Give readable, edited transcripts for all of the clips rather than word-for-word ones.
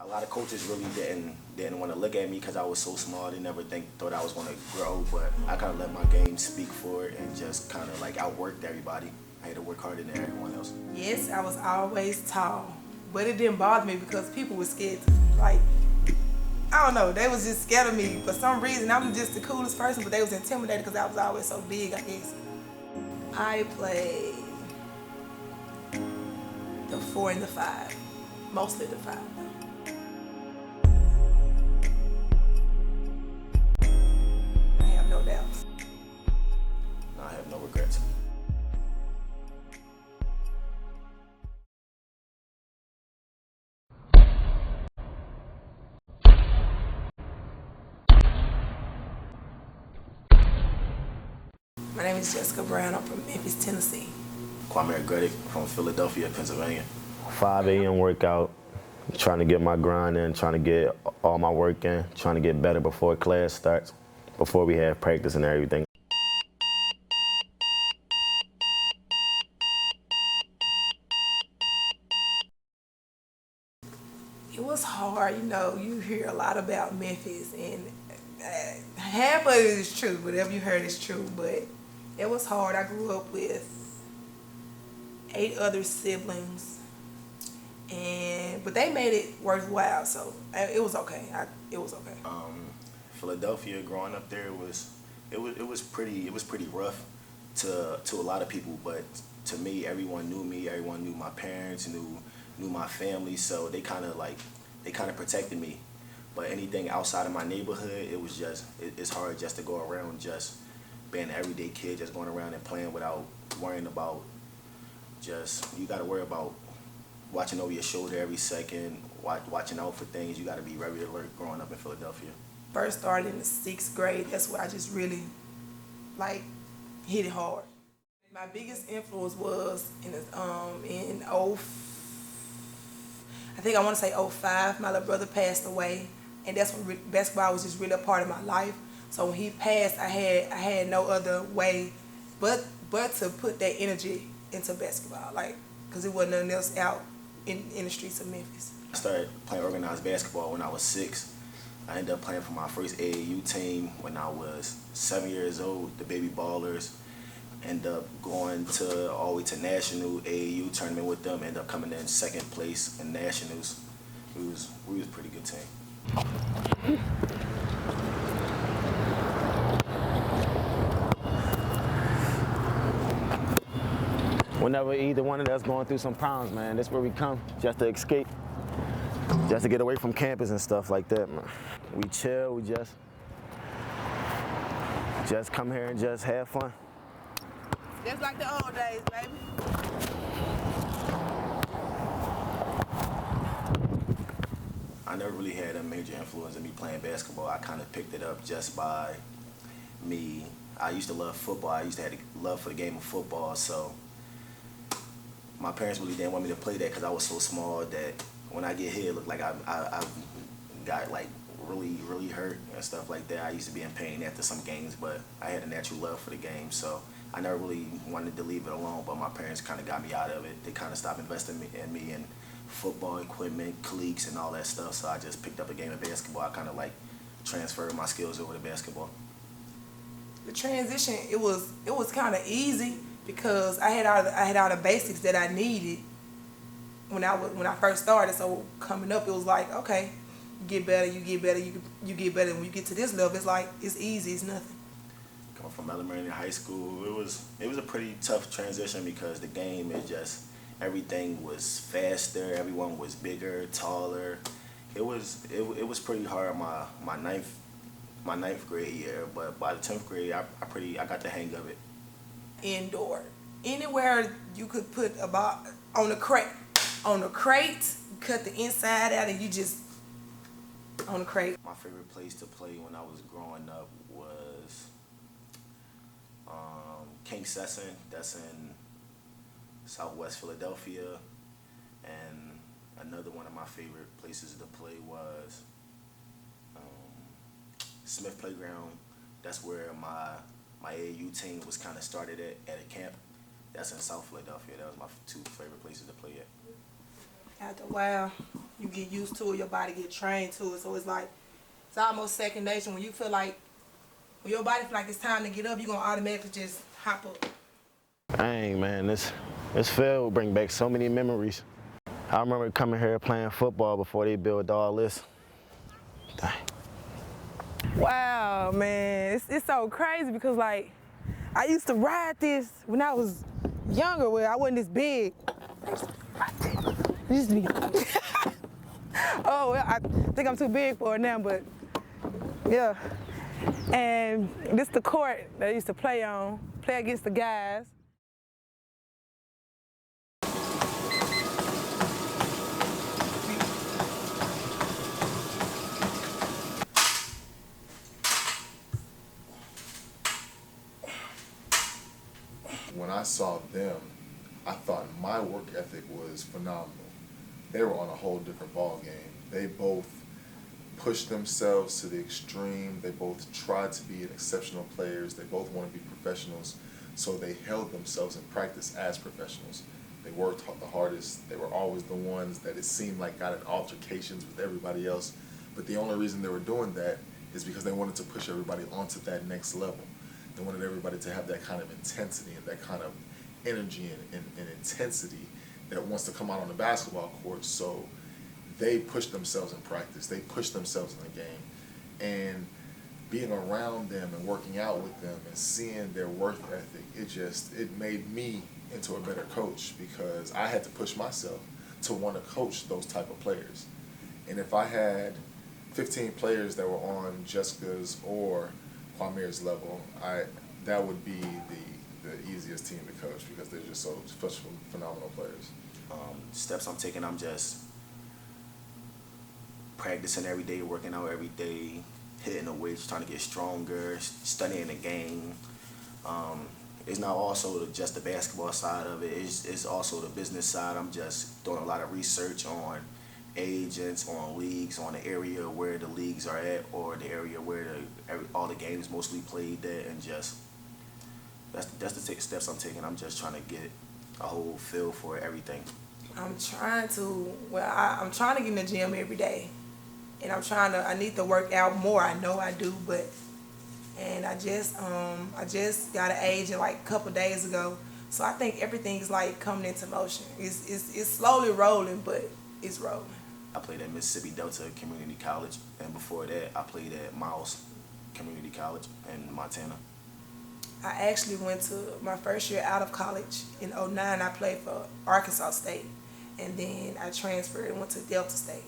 A lot of coaches really didn't want to look at me because I was so small. They never thought I was going to grow, but I kind of let my game speak for it and just kind of like outworked everybody. I had to work harder than everyone else. Yes, I was always tall, but it didn't bother me because people were scared to, like, I don't know, they was just scared of me. For some reason, I'm just the coolest person, but they was intimidated because I was always so big, I guess. I played the 4 and the 5, mostly the 5. I have no doubts. No, I have no regrets. My name is Jessica Brown. I'm from Memphis, Tennessee. Kwahmere Gredic from Philadelphia, Pennsylvania. 5 a.m. workout, trying to get my grind in, trying to get all my work in, trying to get better before class starts, before we have practice and everything. It was hard, you know, you hear a lot about Memphis, and half of it is true, whatever you heard is true, but it was hard. I grew up with 8 other siblings, but they made it worthwhile, so it was okay. It was okay. Philadelphia, growing up there it was pretty rough to a lot of people, but to me, everyone knew me. Everyone knew my parents, knew my family, so they kind of protected me. But anything outside of my neighborhood, it was just it's hard just to go around just being an everyday kid, just going around and playing without worrying about you got to worry about watching over your shoulder every second, watching out for things. You got to be very alert growing up in Philadelphia. First started in the 6th grade. That's where I just really hit it hard. My biggest influence was I think I want to say 05. My little brother passed away, and that's when basketball was just really a part of my life. So when he passed, I had no other way but to put that energy into basketball, because there wasn't nothing else out in the streets of Memphis. I started playing organized basketball when I was 6. I ended up playing for my first AAU team when I was 7 years old, the Baby Ballers. Ended up going all the way to national AAU tournament with them. Ended up coming in 2nd place in nationals. We was a pretty good team. Whenever either one of us going through some problems, man, that's where we come, just to escape, just to get away from campus and stuff like that, man. We chill, we just come here and just have fun. Just like the old days, baby. I never really had a major influence in me playing basketball. I kind of picked it up just by me. I used to love football. I used to have a love for the game of football, so my parents really didn't want me to play that because I was so small that when I get hit, it looked like I got really hurt and stuff like that. I used to be in pain after some games, but I had a natural love for the game, so I never really wanted to leave it alone, but my parents kind of got me out of it. They kind of stopped investing in me in football equipment, cleats, and all that stuff, so I just picked up a game of basketball. I kind of transferred my skills over to basketball. The transition, it was kind of easy because I had all the basics that I needed when I first started. So coming up, it was like, okay, you get better, you get better, you get better. When you get to this level, it's like it's easy, it's nothing. Coming from elementary to high school, it was a pretty tough transition because the game is just everything was faster, everyone was bigger, taller. It was pretty hard my ninth grade year, but by the 10th grade, I got the hang of it. Indoor, anywhere you could put a ball on a crate, cut the inside out, and you just on the crate. My favorite place to play when I was growing up was King Sesson. That's in Southwest Philadelphia, and another one of my favorite places to play was Smith Playground. That's where my AAU team was kind of started at a camp. That's in South Philadelphia. That was my 2 favorite places to play at. After a while, you get used to it, your body get trained to it. So it's like, it's almost second nature. When you feel like, when your body feel like it's time to get up, you're going to automatically just hop up. Dang, man, this field bring back so many memories. I remember coming here playing football before they built all this. Dang. Wow, man, it's so crazy because like, I used to ride this when I was younger, where I wasn't this big. I used to be. Oh, well, I think I'm too big for it now, but yeah. And this the court that I used to play on, play against the guys. When I saw them, I thought my work ethic was phenomenal. They were on a whole different ball game. They both pushed themselves to the extreme. They both tried to be exceptional players. They both want to be professionals. So they held themselves in practice as professionals. They worked the hardest. They were always the ones that it seemed like got in altercations with everybody else. But the only reason they were doing that is because they wanted to push everybody onto that next level. They wanted everybody to have that kind of intensity and that kind of energy and intensity that wants to come out on the basketball court. So they pushed themselves in practice. They pushed themselves in the game. And being around them and working out with them and seeing their work ethic, it made me into a better coach because I had to push myself to want to coach those type of players. And if I had 15 players that were on Jessica's or Kwahmere's level, that would be the easiest team to coach because they're just such phenomenal players. Steps I'm taking, I'm just practicing every day, working out every day, hitting the weights, trying to get stronger, studying the game. It's not also just the basketball side of it, it's also the business side. I'm just doing a lot of research on agents, on leagues, on the area where the leagues are at, or the area where all the games mostly played at, and just that's the steps I'm taking. I'm just trying to get a whole feel for everything. I'm trying to get in the gym every day. And I need to work out more. I know I do, and I just got an agent like a couple days ago. So I think everything is like coming into motion. It's slowly rolling, but it's rolling. I played at Mississippi Delta Community College, and before that, I played at Miles Community College in Montana. I actually went to my first year out of college in '09. I played for Arkansas State, and then I transferred and went to Delta State.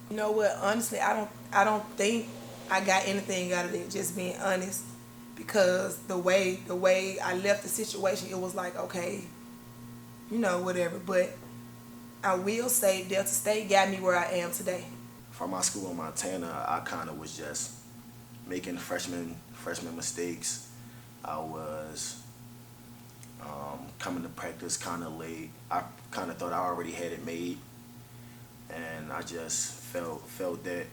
You know what? Honestly, I don't think I got anything out of it. Just being honest, because the way I left the situation, it was like, okay, whatever. But I will say Delta State got me where I am today. From my school in Montana, I kind of was just making freshman mistakes. I was coming to practice kind of late. I kind of thought I already had it made, and I just felt that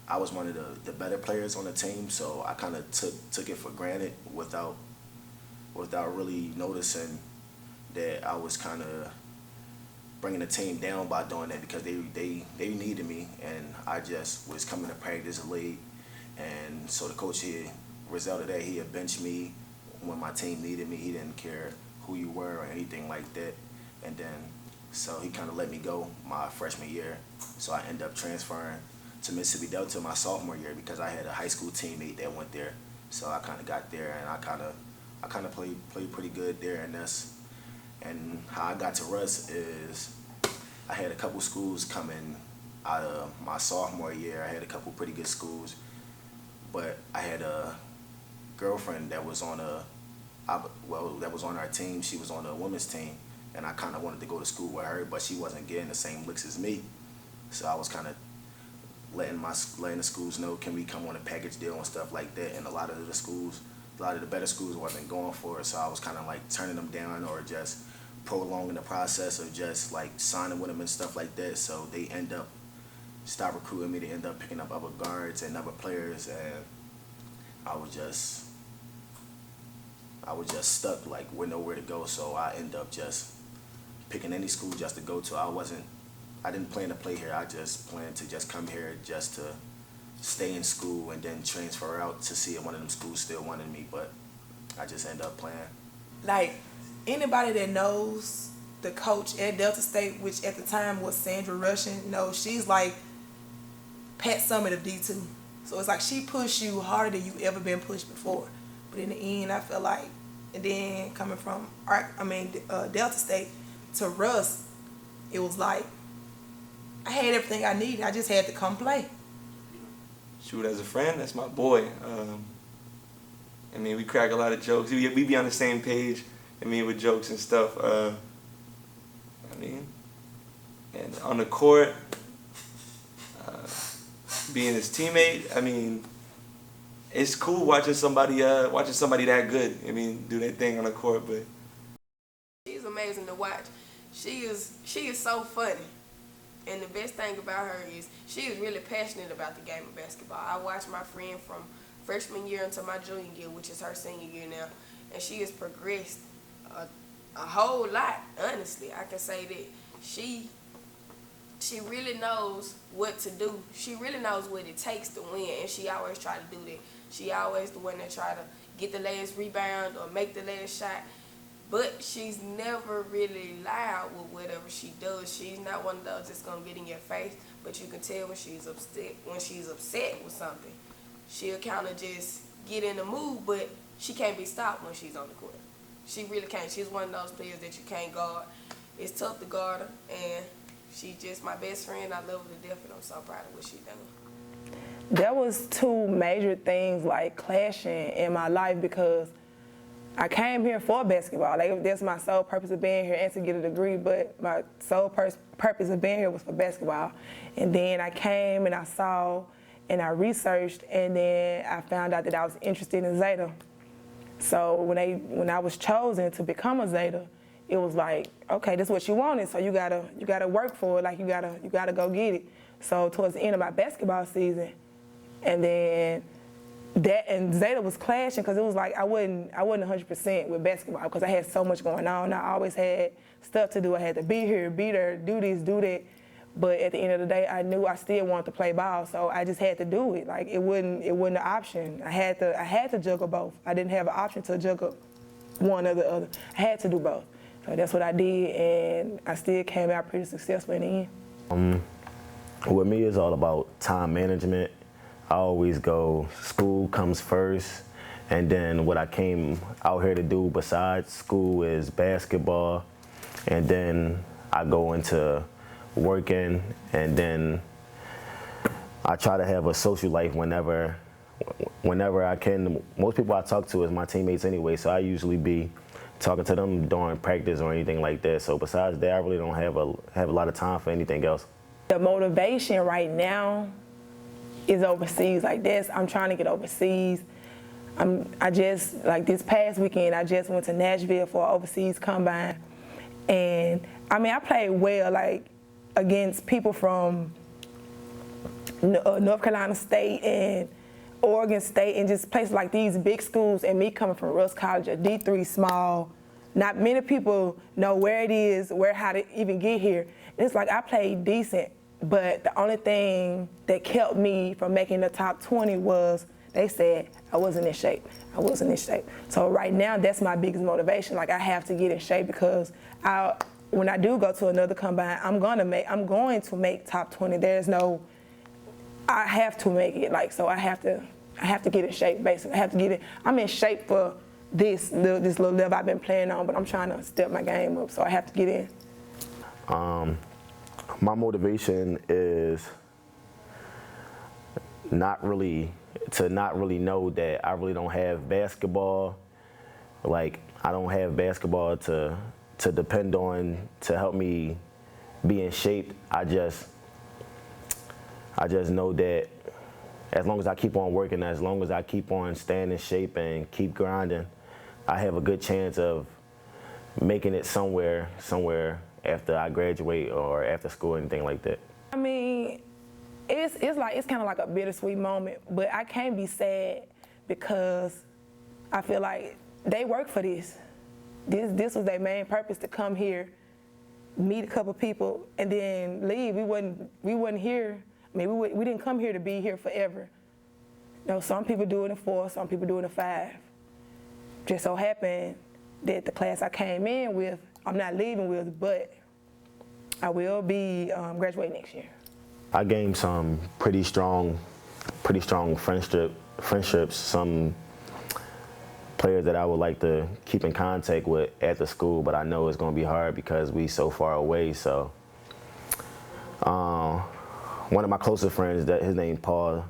I was one of the better players on the team. So I kind of took it for granted without really noticing that I was kind of bringing the team down by doing that, because they needed me, and I just was coming to practice late, and so the coach here, result of that, he had benched me when my team needed me. He didn't care who you were or anything like that, and then so he kind of let me go my freshman year. So I ended up transferring to Mississippi Delta my sophomore year because I had a high school teammate that went there. So I kind of got there, and I kind of played pretty good there, and how I got to Russ is I had a couple schools coming out of my sophomore year. I had a couple pretty good schools, but I had a girlfriend that was on our team. She was on the women's team, and I kind of wanted to go to school with her, but she wasn't getting the same licks as me. So I was kind of letting the schools know, can we come on a package deal and stuff like that. And a lot of the better schools wasn't going for it. So I was kind of like turning them down, or just prolonging the process of just like signing with them and stuff like that. So they stop recruiting me. They end up picking up other guards and other players, and I was just stuck like with nowhere to go. So I ended up just picking any school just to go to. I I didn't plan to play here. I just planned to just come here just to stay in school and then transfer out to see if one of them schools still wanted me, but I just ended up playing. Like, anybody that knows the coach at Delta State, which at the time was Sandra Russian, knows she's like Pat Summit of D2. So it's like she pushed you harder than you ever been pushed before. But in the end, I feel like, and then coming from Delta State to Russ, it was like I had everything I needed. I just had to come play. Shoot, as a friend, that's my boy. I mean, we crack a lot of jokes. We be on the same page, I mean, with jokes and stuff. I mean, and on the court, being his teammate, I mean, it's cool watching somebody that good. I mean, do their thing on the court, but she's amazing to watch. She is so funny. And the best thing about her is she is really passionate about the game of basketball. I watched my friend from freshman year until my junior year, which is her senior year now, and she has progressed a whole lot, honestly. I can say that she really knows what to do. She really knows what it takes to win, and she always try to do that. She always the one that try to get the last rebound or make the last shot. But she's never really loud with whatever she does. She's not one of those that's gonna get in your face, but you can tell when she's upset with something. She'll kind of just get in the mood, but she can't be stopped when she's on the court. She really can't. She's one of those players that you can't guard. It's tough to guard her, and she's just my best friend. I love her to death, and I'm so proud of what she's done. There was two major things like clashing in my life because I came here for basketball. Like, that's my sole purpose of being here and to get a degree, but my sole purpose of being here was for basketball. And then I came and I saw and I researched, and then I found out that I was interested in Zeta. So when I was chosen to become a Zeta, it was like, okay, this is what you wanted, so you gotta work for it. Like, you gotta go get it. So towards the end of my basketball season, and then that and Zeta was clashing because it was like I wasn't 100% with basketball because I had so much going on. I always had stuff to do. I had to be here, be there, do this, do that. But at the end of the day, I knew I still wanted to play ball, so I just had to do it. Like, it wasn't an option. I had to juggle both. I didn't have an option to juggle one or the other. I had to do both. So that's what I did, and I still came out pretty successful in the end. With me, it's all about time management. I always go, school comes first, and then what I came out here to do besides school is basketball, and then I go into working, and then I try to have a social life whenever I can. Most people I talk to is my teammates anyway, so I usually be talking to them during practice or anything like that. So besides that, I really don't have a lot of time for anything else. The motivation right now is overseas. Like this, I'm trying to get overseas. I just, like this past weekend, I just went to Nashville for an overseas combine. And I mean, I played well, like against people from North Carolina State and Oregon State and just places like these big schools, and me coming from Russ College, a D3 small, not many people know where it is, how to even get here. And it's like I played decent, but the only thing that kept me from making the top 20 was they said I wasn't in shape. I wasn't in shape. So right now, that's my biggest motivation. Like, I have to get in shape because when I do go to another combine, I'm going to make top 20. There's no, I have to make it. Like, so I have to get in shape, basically. I have to get in. I'm in shape for this little level I've been playing on, but I'm trying to step my game up, so I have to get in. My motivation is not really know that I really don't have basketball. Like, I don't have basketball to depend on to help me be in shape. I just know that as long as I keep on working, as long as I keep on staying in shape and keep grinding, I have a good chance of making it somewhere after I graduate or after school or anything like that. I mean, it's kind of like a bittersweet moment, but I can't be sad because I feel like they work for this. This was their main purpose, to come here meet a couple people, and then leave. We wasn't here. I mean, we didn't come here to be here forever. You know, some people do it in 4, some people do it in 5. Just so happened that the class I came in with, I'm not leaving with, but I will be graduating next year. I gained some pretty strong friendships, some players that I would like to keep in contact with at the school, but I know it's going to be hard because we so far away. So one of my closest friends, that his name Paul,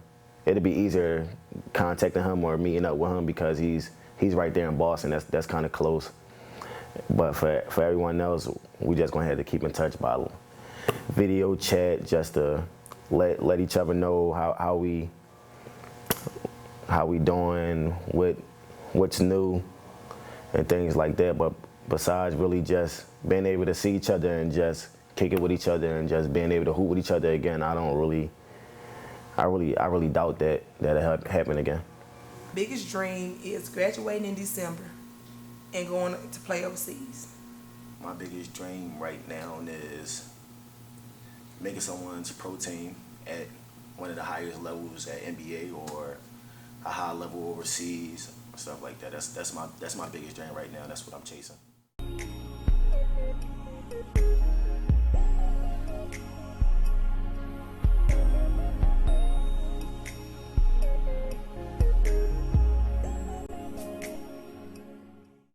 it'd be easier contacting him or meeting up with him because he's right there in Boston. That's kind of close. But for everyone else, we just going to have to keep in touch by video chat, just to let each other know how we doing, what's new, and things like that. But besides really just being able to see each other and just kick it with each other and just being able to hoop with each other again, I really doubt that'll happen again. Biggest dream is graduating in December and going to play overseas. My biggest dream right now is making someone's pro team at one of the highest levels at NBA or a high level overseas, stuff like that. That's my biggest dream right now. That's what I'm chasing.